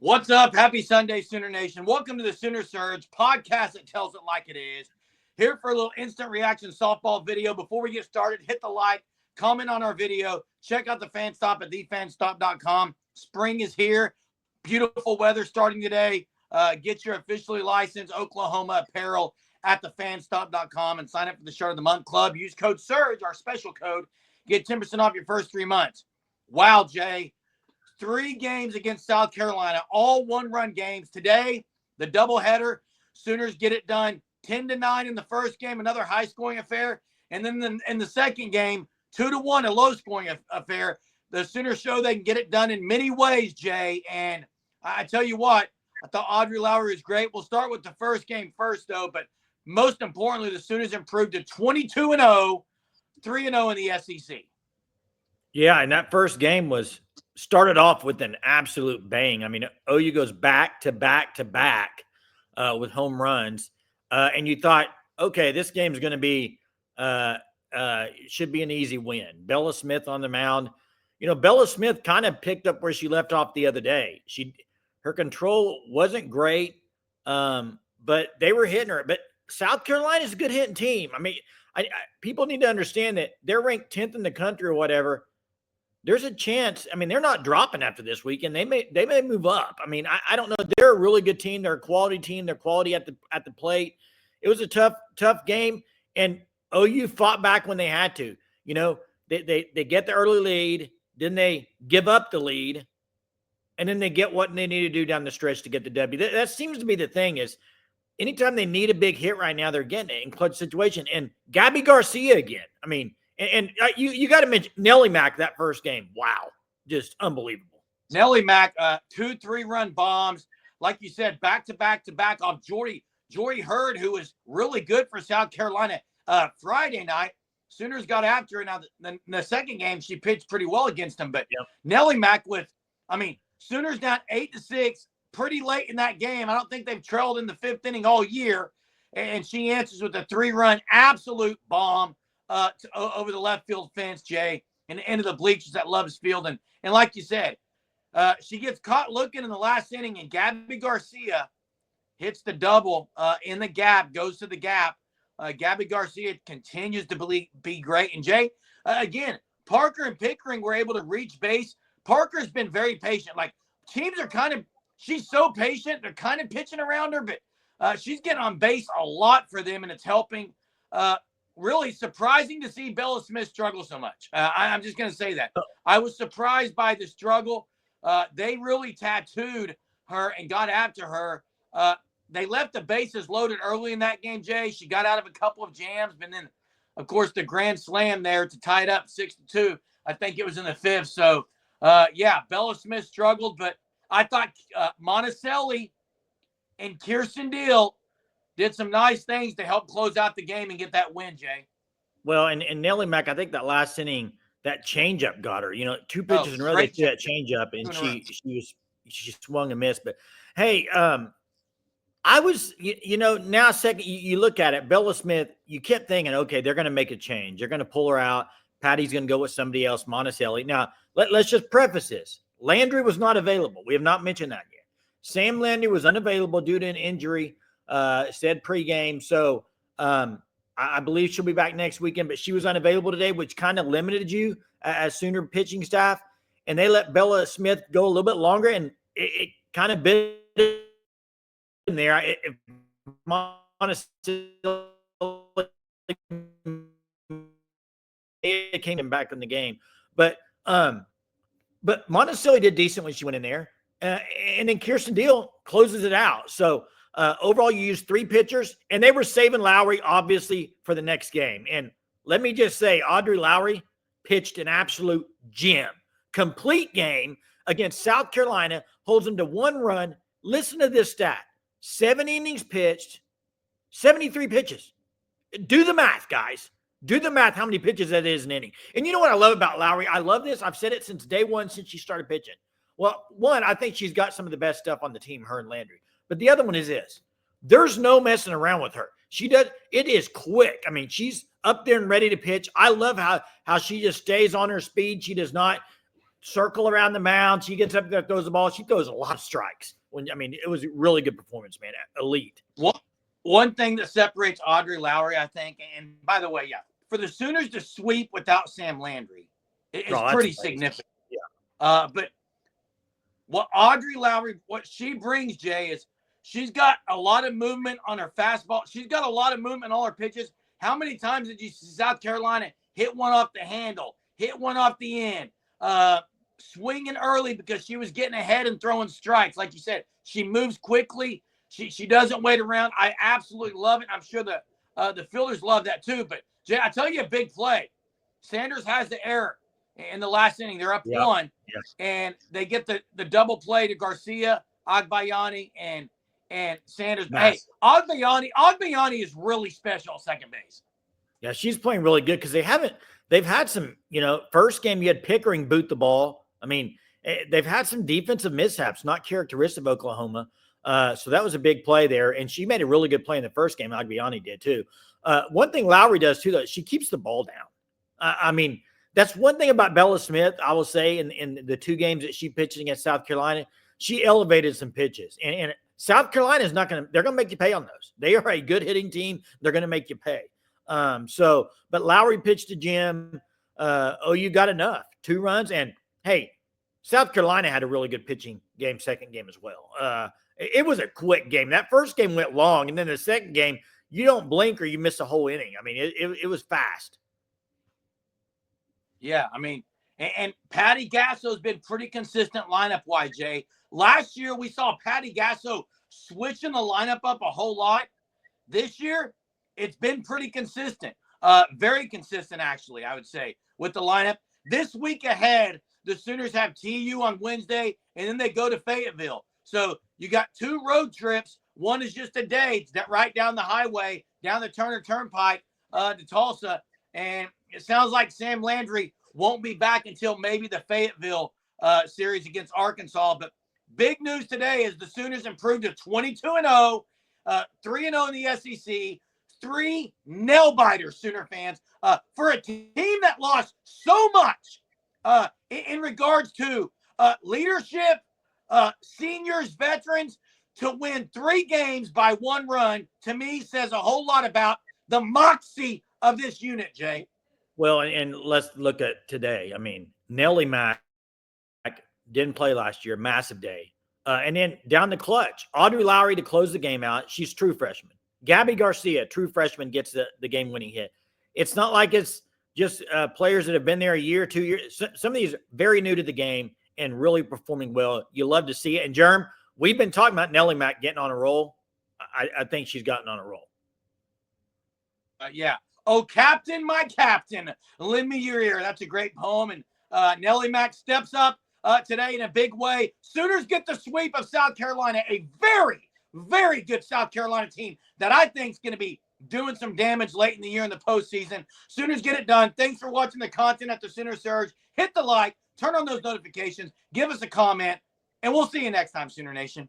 What's up? Happy Sunday, Sooner Nation. Welcome to the Sooner Surge podcast that tells it like it is. Here for a little instant reaction softball video. Before we get started, hit the like, comment on our video, check out the fan stop at thefanstop.com. Spring is here. Beautiful weather starting today. Get your officially licensed Oklahoma apparel at thefanstop.com and sign up for the Shirt of the Month Club. Use code SURGE, our special code. Get 10% off your first 3 months. Wow, Jay. 3 games against South Carolina, all one-run games. Today, the doubleheader, Sooners get it done 10-9 in the first game, another high-scoring affair. And then in the second game, 2-1, a low-scoring affair. The Sooners show they can get it done in many ways, Jay. And I tell you what, I thought Audrey Lowry was great. We'll start with the first game first, though. But most importantly, the Sooners improved to 22-0, 3-0 in the SEC. Yeah, and that first game started off with an absolute bang. I mean, OU goes back to back to back with home runs, and you thought, okay, this game's going to be should be an easy win. Bella Smith on the mound. You know, Bella Smith kind of picked up where she left off the other day. Her control wasn't great, but they were hitting her. But South Carolina's a good hitting team. I mean, people need to understand that they're ranked 10th in the country or whatever. There's a chance. I mean, they're not dropping after this week, and they may move up. I mean, I don't know. They're a really good team. They're a quality team. They're quality at the plate. It was a tough game, and OU fought back when they had to. You know, they get the early lead, then they give up the lead, and then they get what they need to do down the stretch to get the W. That seems to be the thing is anytime they need a big hit right now, they're getting it in clutch situation. And Gabby Garcia again. I mean, And you got to mention Nelly Mac that first game. Wow, just unbelievable. Nelly Mac, 2 3-run bombs, like you said, back to back off Jordy Hurd, who was really good for South Carolina. Friday night, Sooners got after her. Now the second game, she pitched pretty well against them, but yep. Nelly Mac Sooners down 8-6, pretty late in that game. I don't think they've trailed in the 5th inning all year, and she answers with a 3-run absolute bomb. Over the left field fence, Jay, and the end of the bleachers at Love's Field. And like you said, she gets caught looking in the last inning, and Gabby Garcia hits the double in the gap, goes to the gap. Gabby Garcia continues to be great. And, Jay, again, Parker and Pickering were able to reach base. Parker's been very patient. Like, teams are she's so patient. They're kind of pitching around her, but she's getting on base a lot for them, and it's helping. Really surprising to see Bella Smith struggle so much. I'm just going to say that. I was surprised by the struggle. They really tattooed her and got after her. They left the bases loaded early in that game, Jay. She got out of a couple of jams, and then, of course, the grand slam there to tie it up 6-2. I think it was in the 5th. So, Bella Smith struggled, but I thought Monticelli and Kirsten Deal did some nice things to help close out the game and get that win, Jay. Well, and Nelly Mac, I think that last inning, that changeup got her. You know, 2 pitches in a row, they threw that changeup, and she swung and missed. But hey, I was, now second, you look at it, Bella Smith, you kept thinking, okay, they're going to make a change. They're going to pull her out. Patty's going to go with somebody else, Monticelli. Now, let's just preface this. Landry was not available. We have not mentioned that yet. Sam Landry was unavailable due to an injury. Said pregame. So I believe she'll be back next weekend, but she was unavailable today, which kind of limited you as Sooner pitching staff. And they let Bella Smith go a little bit longer, and it kind of bit in there. It came back in the game. But Monticelli did decent when she went in there. And then Kirsten Deal closes it out. So, overall, you used 3 pitchers, and they were saving Lowry, obviously, for the next game. And let me just say, Audrey Lowry pitched an absolute gem. Complete game against South Carolina, holds them to 1 run. Listen to this stat. 7 innings pitched, 73 pitches. Do the math, guys. Do the math, how many pitches that is an inning. And you know what I love about Lowry? I love this. I've said it since day one, since she started pitching. Well, one, I think she's got some of the best stuff on the team, her and Landry. But the other one is this. There's no messing around with her. It is quick. I mean, she's up there and ready to pitch. I love how she just stays on her speed. She does not circle around the mound. She gets up there, throws the ball. She throws a lot of strikes. It was a really good performance, man. Elite. One thing that separates Audrey Lowry, I think, and by the way, yeah, for the Sooners to sweep without Sam Landry is pretty significant. Yeah. But what Audrey Lowry, what she brings, Jay, is she's got a lot of movement on her fastball. She's got a lot of movement on all her pitches. How many times did you see South Carolina hit one off the handle, hit one off the end, swinging early because she was getting ahead and throwing strikes? Like you said, she moves quickly. She doesn't wait around. I absolutely love it. I'm sure the fielders love that too. But, Jay, I tell you a big play. Sanders has the error in the last inning. They're up 1, and they get the double play to Garcia, Agbayani, and Sanders. Nice. Hey, Agbayani is really special at second base. Yeah, she's playing really good because they've had some, first game you had Pickering boot the ball. I mean, they've had some defensive mishaps, not characteristic of Oklahoma. So that was a big play there. And she made a really good play in the first game. Agbayani did too. One thing Lowry does too, though, she keeps the ball down. That's one thing about Bella Smith, I will say, in the 2 games that she pitched against South Carolina, she elevated some pitches. And South Carolina is they're going to make you pay on those. They are a good hitting team. They're going to make you pay. But Lowry pitched to Jim. OU got enough, 2 runs. And hey, South Carolina had a really good pitching game, second game as well. It was a quick game. That first game went long. And then the second game, you don't blink or you miss a whole inning. It was fast. Yeah, and Patty Gasso's been pretty consistent lineup-wise, Jay. Last year, we saw Patty Gasso switching the lineup up a whole lot. This year, it's been pretty consistent. Very consistent, actually, I would say, with the lineup. This week ahead, the Sooners have TU on Wednesday, and then they go to Fayetteville. So you got 2 road trips. One is just a day. It's right down the highway, down the Turner Turnpike to Tulsa. And it sounds like Sam Landry won't be back until maybe the Fayetteville series against Arkansas. But big news today is the Sooners improved to 22-0, 3-0 in the SEC, 3 nail-biters, Sooner fans, for a team that lost so much in regards to leadership, seniors, veterans. To win 3 games by 1 run, to me, says a whole lot about the moxie of this unit, Jay. Well, and let's look at today. Nelly Mac didn't play last year, massive day. And then down the clutch, Audrey Lowry to close the game out. She's true freshman. Gabby Garcia, true freshman, gets the game-winning hit. It's not like it's just players that have been there a year, 2 years. Some of these are very new to the game and really performing well. You love to see it. And, Jerm, we've been talking about Nelly Mac getting on a roll. I think she's gotten on a roll. Yeah. Oh, Captain, my captain, lend me your ear. That's a great poem. And Nelly Mac steps up today in a big way. Sooners get the sweep of South Carolina, a very, very good South Carolina team that I think is going to be doing some damage late in the year in the postseason. Sooners get it done. Thanks for watching the content at the Sooner Surge. Hit the like, turn on those notifications, give us a comment, and we'll see you next time, Sooner Nation.